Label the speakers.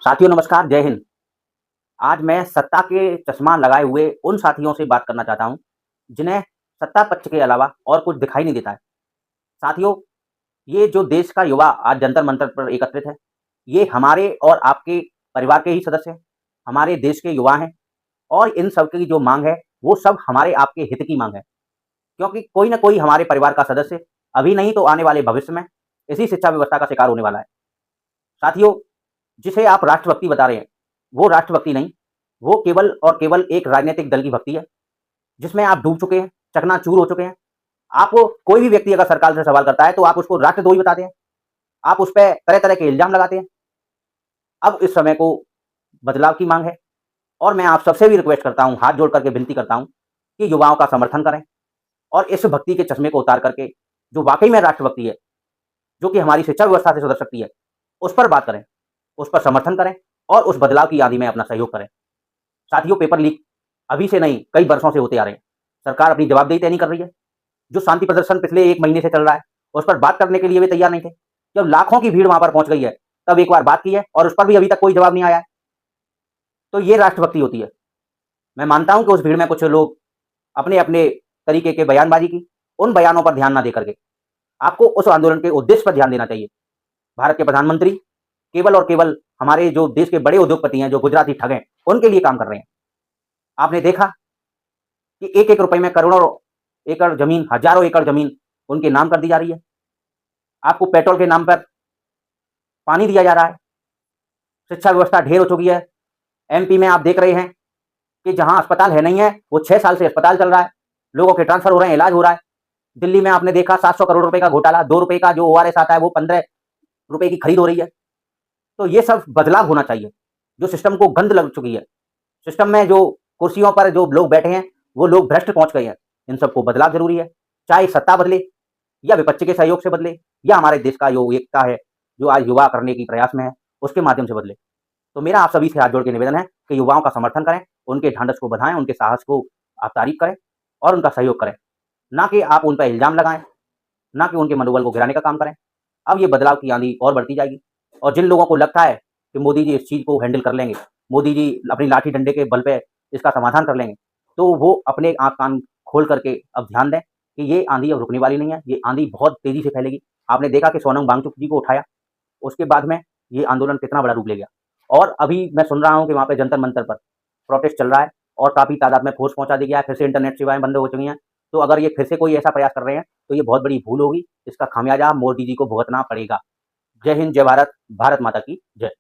Speaker 1: साथियों नमस्कार, जय हिंद। आज मैं सत्ता के चश्मा लगाए हुए उन साथियों से बात करना चाहता हूँ, जिन्हें सत्ता पक्ष के अलावा और कुछ दिखाई नहीं देता है। साथियों, ये जो देश का युवा आज जंतर-मंतर पर एकत्रित है, ये हमारे और आपके परिवार के ही सदस्य हैं, हमारे देश के युवा हैं और इन सब की जो माँग है, वो सब हमारे आपके हित की माँग है। क्योंकि कोई न कोई हमारे परिवार का सदस्य अभी नहीं तो आने वाले भविष्य में इसी शिक्षा व्यवस्था का शिकार होने वाला है। साथियों, जिसे आप राष्ट्रभक्ति बता रहे हैं, वो राष्ट्रभक्ति नहीं, वो केवल और केवल एक राजनीतिक दल की भक्ति है, जिसमें आप डूब चुके हैं, चकनाचूर हो चुके हैं। आपको कोई भी व्यक्ति अगर सरकार से सवाल करता है, तो आप उसको राष्ट्रद्रोही बताते हैं। आप उस पे तरह-तरह के इल्ज़ाम लगाते हैं। अब इस समय को बदलाव की माँग है और मैं आप सबसे भी रिक्वेस्ट करता हूँ, हाथ जोड़ करके विनती करता हूँ कि युवाओं का समर्थन करें और इस भक्ति के चश्मे को उतार करके, जो वाक़ई में राष्ट्रभक्ति है, जो कि हमारी शिक्षा व्यवस्था से सुधर सकती है, उस पर बात करें, उस पर समर्थन करें और उस बदलाव की आंधी में अपना सहयोग करें। साथियों, पेपर लीक अभी से नहीं, कई वर्षों से होते आ रहे हैं। सरकार अपनी जवाबदेही तय नहीं कर रही है। जो शांति प्रदर्शन पिछले 1 महीने से चल रहा है, उस पर बात करने के लिए भी तैयार नहीं थे। जब लाखों की भीड़ वहाँ पर पहुँच गई है, तब एक बार बात की है और उस पर भी अभी तक कोई जवाब नहीं आया है। तो ये राष्ट्रभक्ति होती है। मैं मानता हूँ कि उस भीड़ में कुछ लोग अपने-अपने तरीके के बयानबाज़ी की, उन बयानों पर ध्यान ना दे करके आपको उस आंदोलन के उद्देश्य पर ध्यान देना चाहिए। भारत के प्रधानमंत्री केवल और केवल हमारे जो देश के बड़े उद्योगपति हैं, जो गुजराती ठग हैं, उनके लिए काम कर रहे हैं। आपने देखा कि एक-एक रुपए में करोड़ों एकड़ ज़मीन, हज़ारों एकड़ ज़मीन उनके नाम कर दी जा रही है। आपको पेट्रोल के नाम पर पानी दिया जा रहा है। शिक्षा व्यवस्था ढेर हो चुकी है। एमपी में आप देख रहे हैं कि जहाँ अस्पताल है नहीं है, वो 6 साल से अस्पताल चल रहा है। लोगों के ट्रांसफर हो रहे हैं, इलाज हो रहा है। दिल्ली में आपने देखा 700 करोड़ रुपए का घोटाला, ₹2 का जो ओआरएस आता है, वो ₹15 की खरीद हो रही है। तो ये सब बदलाव होना चाहिए। जो सिस्टम को गंध लग चुकी है, सिस्टम में जो कुर्सियों पर जो लोग बैठे हैं, वो लोग भ्रष्ट पहुँच गए हैं। इन सबको बदलाव ज़रूरी है। चाहे सत्ता बदले या विपक्ष के सहयोग से बदले या हमारे देश का जो एकता है, जो आज युवा करने की प्रयास में है, उसके माध्यम से बदले। तो मेरा आप सभी से हाथ जोड़ के निवेदन है कि युवाओं का समर्थन करें, उनके ढाँढस को बधाएँ, उनके साहस को आप तारीफ़ करें और उनका सहयोग करें। ना कि आप उन पे इल्ज़ाम लगाएँ, ना कि उनके मनोबल को गिराने का काम करें। अब ये बदलाव की आंधी और बढ़ती जाएगी और जिन लोगों को लगता है कि मोदी जी इस चीज़ को हैंडल कर लेंगे, मोदी जी अपनी लाठी डंडे के बल पे इसका समाधान कर लेंगे, तो वो अपने आँख कान खोल करके अब ध्यान दें कि ये आंधी अब रुकने वाली नहीं है, ये आंधी बहुत तेज़ी से फैलेगी। आपने देखा कि सोनम वांगचुक जी को उठाया, उसके बाद में ये आंदोलन कितना बड़ा रूप ले गया और अभी मैं सुन रहा हूँ कि वहाँ पे जंतर-मंतर पर प्रोटेस्ट चल रहा है और काफ़ी तादाद में फ़ोर्स पहुँचा दिया गया है, फिर से इंटरनेट सेवाएँ बंद हो चुकी हैं। तो अगर ये फिर से कोई ऐसा प्रयास कर रहे हैं, तो ये बहुत बड़ी भूल होगी। इसका खामियाजा मोदी जी को भुगतना पड़ेगा। जय हिंद, जय भारत, भारत माता की जय।